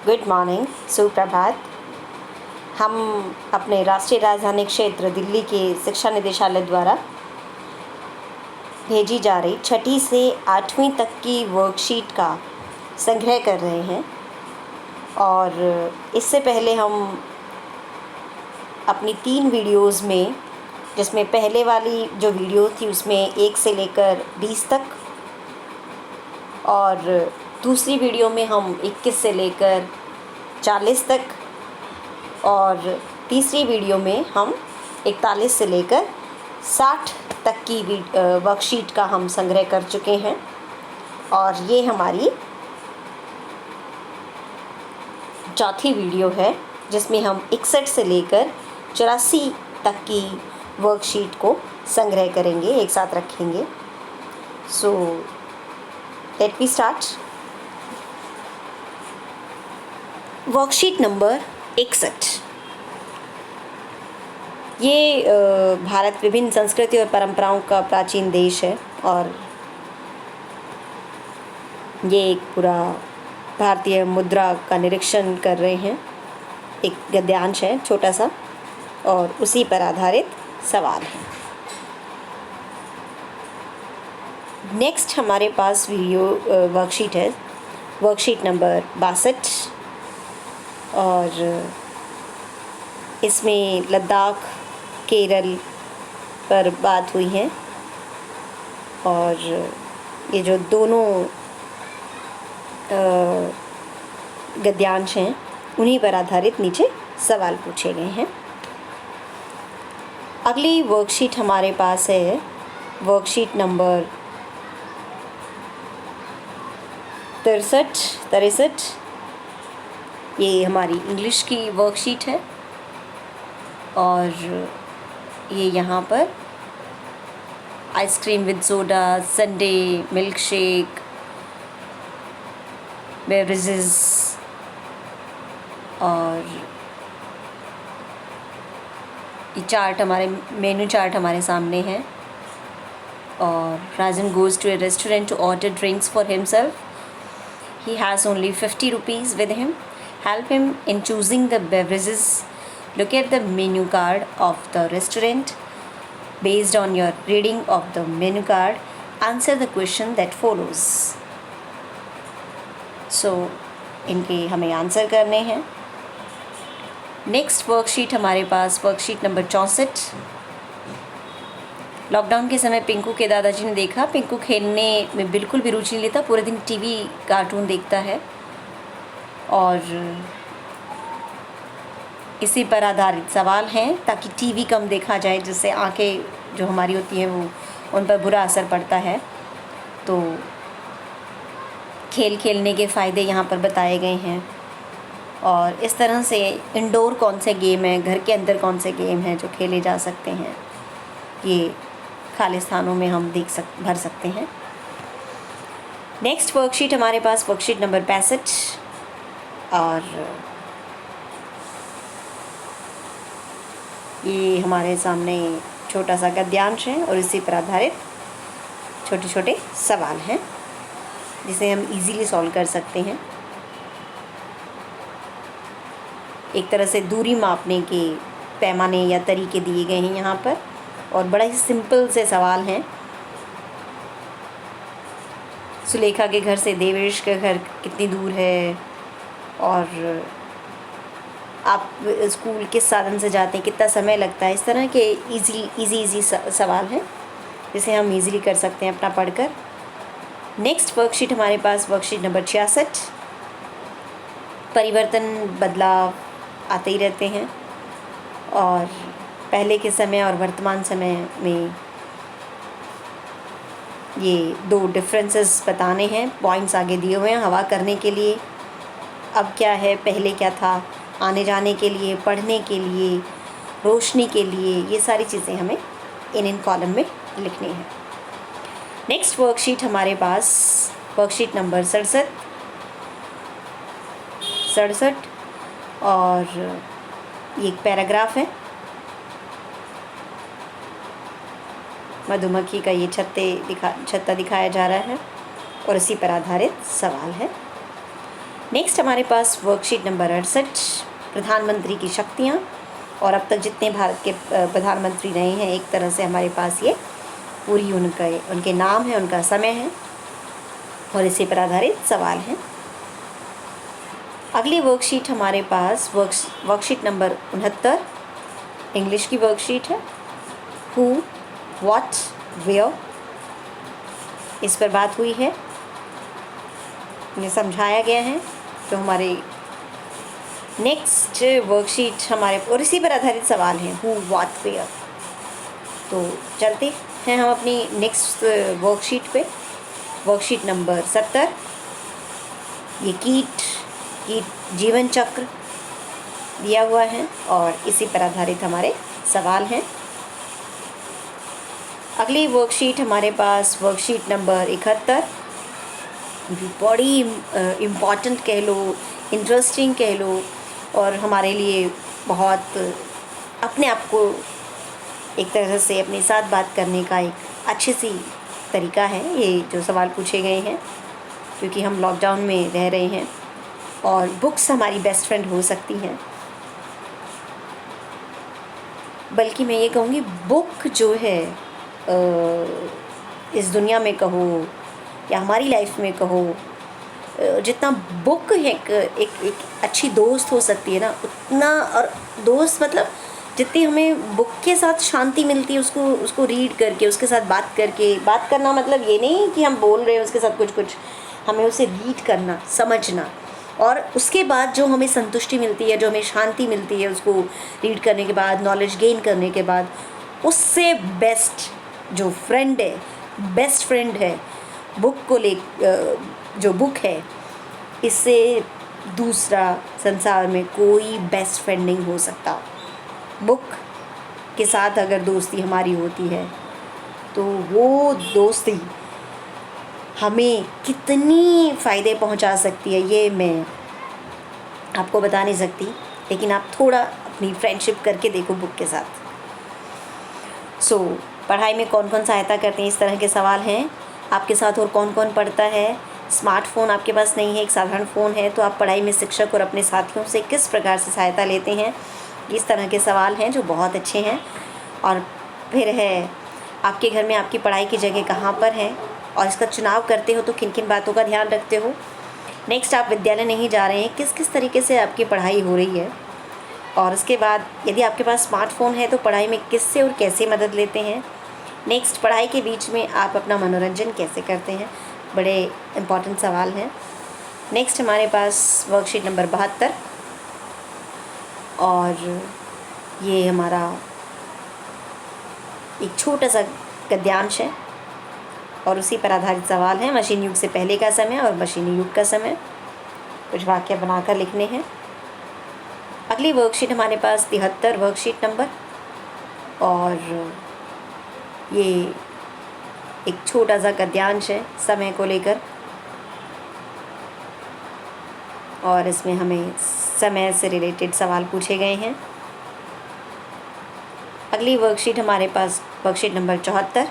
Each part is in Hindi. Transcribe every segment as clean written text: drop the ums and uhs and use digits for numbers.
गुड मॉर्निंग, सुप्रभात। हम अपने राष्ट्रीय राजधानी क्षेत्र दिल्ली के शिक्षा निदेशालय द्वारा भेजी जा रही 6ठी से 8वीं तक की वर्कशीट का संग्रह कर रहे हैं। और इससे पहले हम अपनी 3 वीडियोज़ में, जिसमें पहले वाली जो वीडियो थी उसमें 1 से लेकर 20 तक, और दूसरी वीडियो में हम 21 से लेकर 40 तक, और तीसरी वीडियो में हम 41 से लेकर 60 तक की वर्कशीट का हम संग्रह कर चुके हैं। और ये हमारी चौथी वीडियो है, जिसमें हम 61 से लेकर 84 तक की वर्कशीट को संग्रह करेंगे, एक साथ रखेंगे। So let me start. Worksheet number 61। ये भारत विभिन्न संस्कृति और परंपराओं का प्राचीन देश है, और ये एक पूरा भारतीय मुद्रा का निरीक्षण कर रहे हैं। एक गद्यांश है छोटा सा, और उसी पर आधारित सवाल है। नेक्स्ट हमारे पास वीडियो वर्कशीट है, वर्कशीट नंबर 62, और इसमें लद्दाख, केरल पर बात हुई है। और ये जो दोनों गद्यांश हैं उन्हीं पर आधारित नीचे सवाल पूछे गए हैं। अगली वर्कशीट हमारे पास है वर्कशीट नंबर 63। ये हमारी इंग्लिश की वर्कशीट है, और ये यहाँ पर ice cream with soda, Sunday, milk shake, beverages, और ये चार्ट हमारे मेनू चार्ट हमारे सामने है। और राजन goes to a restaurant to order drinks for himself. He has only 50 rupees with him. Help him in choosing the beverages. Look at the menu card of the restaurant. Based on your reading of the menu card, answer the question that follows. So, इनके हमें आंसर करने हैं। नेक्स्ट वर्कशीट हमारे पास वर्कशीट नंबर 64। लॉकडाउन के समय पिंकू के दादाजी ने देखा, पिंकू खेलने में बिल्कुल भी रुचि नहीं लेता, पूरे दिन टीवी कार्टून देखता है। और इसी पर आधारित सवाल हैं, ताकि टीवी कम देखा जाए, जिससे आंखें जो हमारी होती हैं वो उन पर बुरा असर पड़ता है। तो खेल खेलने के फ़ायदे यहाँ पर बताए गए हैं। और इस तरह से इंडोर कौन से गेम हैं, घर के अंदर कौन से गेम हैं जो खेले जा सकते हैं, ये खाली स्थानों में हम भर सकते हैं। नेक्स्ट वर्कशीट हमारे पास वर्कशीट नंबर 65, और ये हमारे सामने छोटा सा गद्यांश है, और इसी पर आधारित छोटे छोटे सवाल हैं, जिसे हम इजीली सॉल्व कर सकते हैं। एक तरह से दूरी मापने के पैमाने या तरीके दिए गए हैं यहाँ पर, और बड़ा ही सिंपल से सवाल हैं। सुलेखा के घर से देवेश का घर कितनी दूर है, और आप स्कूल किस साधन से जाते हैं, कितना समय लगता है, इस तरह के इजी सवाल हैं, जिसे हम इजीली कर सकते हैं अपना पढ़कर। नेक्स्ट वर्कशीट हमारे पास वर्कशीट नंबर 66। परिवर्तन, बदलाव आते ही रहते हैं, और पहले के समय और वर्तमान समय में ये 2 डिफरेंसेस बताने हैं। पॉइंट्स आगे दिए हुए हैं हवा करने के लिए, अब क्या है, पहले क्या था, आने जाने के लिए, पढ़ने के लिए, रोशनी के लिए, ये सारी चीज़ें हमें इन कॉलम में लिखनी है। नेक्स्ट वर्कशीट हमारे पास वर्कशीट नंबर 67, और ये एक पैराग्राफ है। मधुमक्खी का ये छत्ता दिखाया जा रहा है, और इसी पर आधारित सवाल है। नेक्स्ट हमारे पास वर्कशीट नंबर 68, प्रधानमंत्री की शक्तियाँ। और अब तक जितने भारत के प्रधानमंत्री रहे हैं, एक तरह से हमारे पास ये पूरी उनके नाम है, उनका समय है और इसी पर आधारित सवाल हैं। अगली वर्कशीट हमारे पास वर्कशीट नंबर 69, इंग्लिश की वर्कशीट है। हु, व्हाट, वेयर, इस पर बात हुई है, ये समझाया गया है। तो हमारे नेक्स्ट वर्कशीट हमारे और इसी पर आधारित सवाल हैं, हु, व्हाट, वेयर। तो चलते हैं हम अपनी नेक्स्ट वर्कशीट पे। वर्कशीट नंबर 70, ये कीट जीवन चक्र दिया हुआ है और इसी पर आधारित हमारे सवाल हैं। अगली वर्कशीट हमारे पास वर्कशीट नंबर 71, बड़ी इम्पॉर्टेंट कह लो, इंटरेस्टिंग कह लो और हमारे लिए बहुत अपने आप को एक तरह से अपने साथ बात करने का एक अच्छी सी तरीका है ये जो सवाल पूछे गए हैं, क्योंकि हम लॉकडाउन में रह रहे हैं और बुक्स हमारी बेस्ट फ्रेंड हो सकती हैं। बल्कि मैं ये कहूँगी बुक जो है इस दुनिया में कहो या हमारी लाइफ में कहो, जितना बुक एक अच्छी दोस्त हो सकती है ना, उतना, और दोस्त मतलब जितनी हमें बुक के साथ शांति मिलती है उसको रीड करके, उसके साथ बात करना मतलब ये नहीं कि हम बोल रहे हैं उसके साथ कुछ हमें उसे रीड करना, समझना, और उसके बाद जो हमें संतुष्टि मिलती है, जो हमें शांति मिलती है उसको रीड करने के बाद, नॉलेज गेन करने के बाद, उससे बेस्ट जो फ्रेंड है, बेस्ट फ्रेंड है बुक को जो बुक है, इससे दूसरा संसार में कोई बेस्ट फ्रेंड नहीं हो सकता। बुक के साथ अगर दोस्ती हमारी होती है तो वो दोस्ती हमें कितनी फ़ायदे पहुंचा सकती है ये मैं आपको बता नहीं सकती, लेकिन आप थोड़ा अपनी फ्रेंडशिप करके देखो बुक के साथ। पढ़ाई में कौन कौन सहायता करते हैं, इस तरह के सवाल हैं। आपके साथ और कौन कौन पढ़ता है, स्मार्टफ़ोन आपके पास नहीं है, एक साधारण फ़ोन है, तो आप पढ़ाई में शिक्षक और अपने साथियों से किस प्रकार से सहायता लेते हैं, इस तरह के सवाल हैं जो बहुत अच्छे हैं। और फिर है आपके घर में आपकी पढ़ाई की जगह कहाँ पर है और इसका चुनाव करते हो तो किन किन बातों का ध्यान रखते हो। नेक्स्ट, आप विद्यालय नहीं जा रहे हैं, किस किस तरीके से आपकी पढ़ाई हो रही है। और उसके बाद यदि आपके पास स्मार्टफ़ोन है तो पढ़ाई में किससे और कैसे मदद लेते हैं। नेक्स्ट, पढ़ाई के बीच में आप अपना मनोरंजन कैसे करते हैं, बड़े इम्पॉर्टेंट सवाल हैं। नेक्स्ट हमारे पास वर्कशीट नंबर 72 और ये हमारा एक छोटा सा गद्यांश है और उसी पर आधारित सवाल है। मशीन युग से पहले का समय और मशीनी युग का समय, कुछ वाक्य बनाकर लिखने हैं। अगली वर्कशीट हमारे पास 73 वर्कशीट नंबर, और ये एक छोटा सा गद्यांश है समय को लेकर और इसमें हमें समय से रिलेटेड सवाल पूछे गए हैं। अगली वर्कशीट हमारे पास वर्कशीट नंबर 74,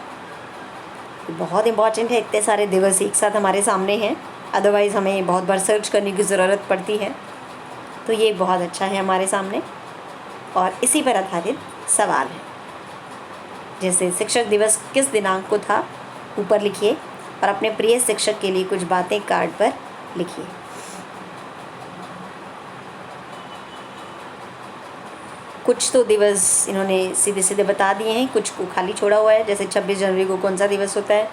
बहुत इम्पॉर्टेंट है, इतने सारे दिवस एक साथ हमारे सामने हैं, अदरवाइज़ हमें बहुत बार सर्च करने की ज़रूरत पड़ती है, तो ये बहुत अच्छा है हमारे सामने और इसी पर आधारित सवाल है। जैसे शिक्षक दिवस किस दिनांक को था, ऊपर लिखिए और अपने प्रिय शिक्षक के लिए कुछ बातें कार्ड पर लिखिए। कुछ तो दिवस इन्होंने सीधे सीधे बता दिए हैं, कुछ को खाली छोड़ा हुआ है, जैसे 26 जनवरी को कौन सा दिवस होता है,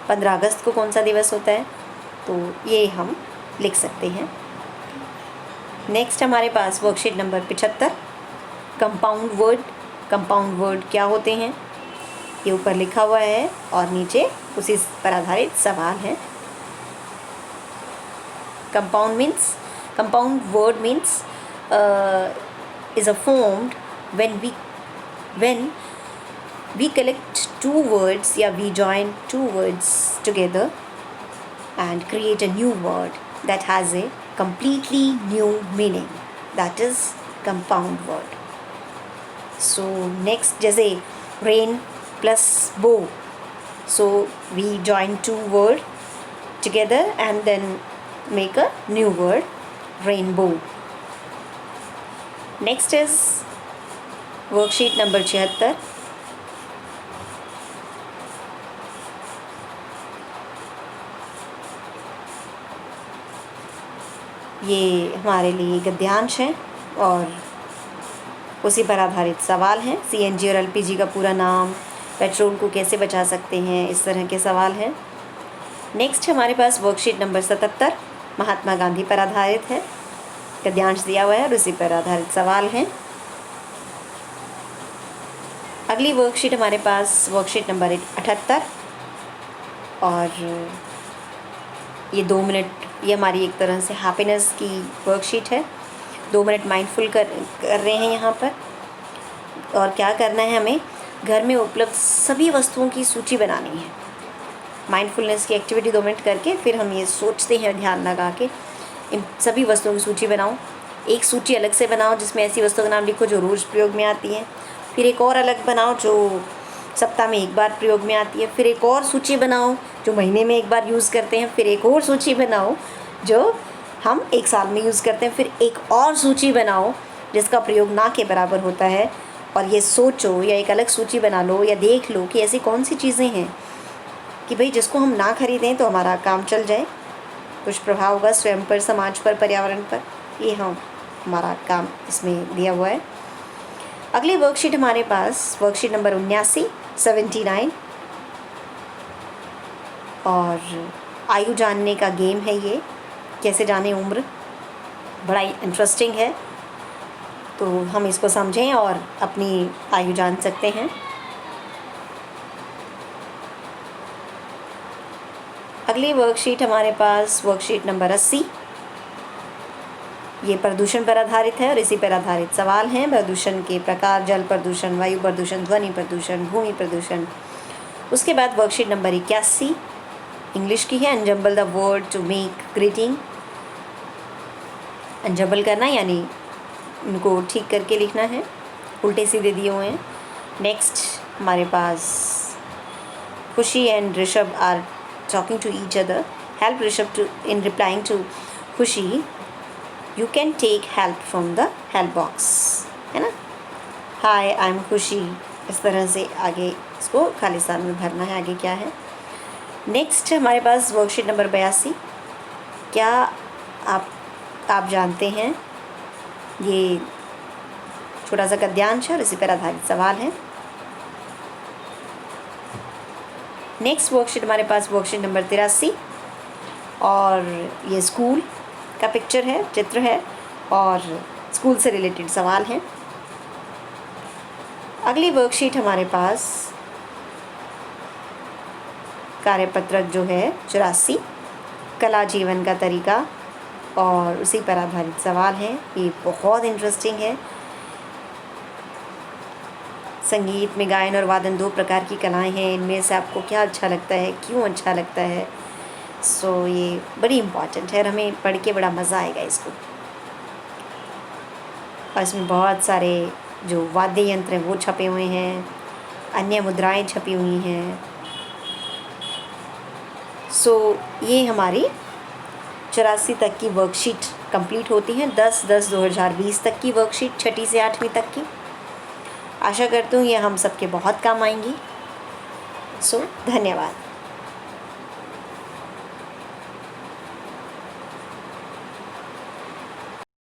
15 अगस्त को कौन सा दिवस होता है, तो ये हम लिख सकते हैं। नेक्स्ट हमारे पास वर्कशीट नंबर 75 कंपाउंड वर्ड क्या होते हैं, ये ऊपर लिखा हुआ है और नीचे उसी पर आधारित सवाल है। Compound word means is formed when we collect two words, we join two words together and create a new word that has a completely new meaning, that is compound word. So next, जैसे rain plus bow, so we join two words together and then make a new word rainbow. Next is worksheet number 76. ये हमारे लिए गद्यांश है और उसी पर आधारित सवाल हैं। CNG और LPG का पूरा नाम, पेट्रोल को कैसे बचा सकते हैं, इस तरह के सवाल हैं। नेक्स्ट हमारे पास वर्कशीट नंबर 77 महात्मा गांधी पर आधारित है। गद्यांश दिया हुआ है और उसी पर आधारित सवाल हैं। अगली वर्कशीट हमारे पास वर्कशीट नंबर 78 और ये 2 मिनट, ये हमारी एक तरह से हैप्पीनेस की वर्कशीट है। 2 मिनट माइंडफुल कर रहे हैं यहाँ पर। और क्या करना है, हमें घर में उपलब्ध सभी वस्तुओं की सूची बनानी है। माइंडफुलनेस की एक्टिविटी 2 मिनट करके फिर हम ये सोचते हैं ध्यान लगा के इन सभी वस्तुओं की सूची बनाओ। एक सूची अलग से बनाओ जिसमें ऐसी वस्तुओं का नाम लिखो जो रोज़ प्रयोग में आती हैं। फिर एक और अलग बनाओ जो सप्ताह में एक बार प्रयोग में आती है। फिर एक और सूची बनाओ जो महीने में एक बार यूज़ करते हैं। फिर एक और सूची बनाओ जो हम 1 साल में यूज़ करते हैं। फिर एक और सूची बनाओ जिसका प्रयोग ना के बराबर होता है। और ये सोचो या एक अलग सूची बना लो या देख लो कि ऐसी कौन सी चीज़ें हैं कि भाई जिसको हम ना खरीदें तो हमारा काम चल जाए, कुछ प्रभाव होगा स्वयं पर, समाज पर, पर्यावरण पर। ये हमारा काम इसमें दिया हुआ है। अगली वर्कशीट हमारे पास वर्कशीट नंबर 79 और आयु जानने का गेम है। ये कैसे जाने उम्र, बड़ा इंटरेस्टिंग है, तो हम इसको समझें और अपनी आयु जान सकते हैं। अगली वर्कशीट हमारे पास वर्कशीट नंबर 80, ये प्रदूषण पर आधारित है और इसी पर आधारित सवाल हैं। प्रदूषण के प्रकार, जल प्रदूषण, वायु प्रदूषण, ध्वनि प्रदूषण, भूमि प्रदूषण। उसके बाद वर्कशीट नंबर 81 इंग्लिश की है। Unjumble the word to make greeting. Unjumble करना यानी उनको ठीक करके लिखना है, उल्टे सीधे दिए हुए हैं। नेक्स्ट हमारे पास Khushi and Rishabh are talking to each other. Help Rishabh to in replying to Khushi. You can take help from the help box, है ना। Hi, I'm Khushi, इस तरह से आगे इसको खालिस्तान में भरना है। आगे क्या है, नेक्स्ट हमारे पास वर्कशीट नंबर 82। क्या आप जानते हैं, ये छोटा सा गद्यांश है और इसी पर आधारित सवाल है। नेक्स्ट वर्कशीट हमारे पास वर्कशीट नंबर 83 और ये स्कूल का पिक्चर है, चित्र है और स्कूल से रिलेटेड सवाल हैं। अगली वर्कशीट हमारे पास कार्यपत्रक जो है 84 कला जीवन का तरीका और उसी पर आधारित सवाल हैं। ये बहुत इंटरेस्टिंग है। संगीत में गायन और वादन 2 प्रकार की कलाएं हैं। इनमें से आपको क्या अच्छा लगता है, क्यों अच्छा लगता है। सो ये बड़ी इम्पॉर्टेंट है और हमें पढ़ के बड़ा मज़ा आएगा इसको। और इसमें बहुत सारे जो वाद्य यंत्र हैं वो छपे हुए हैं, अन्य मुद्राएं छपी हुई हैं। सो ये हमारी 84 तक की वर्कशीट कंप्लीट होती हैं। 10/10/2020 तक की वर्कशीट 6ठी से 8वीं तक की। आशा करती हूँ ये हम सबके बहुत काम आएंगी। सो धन्यवाद।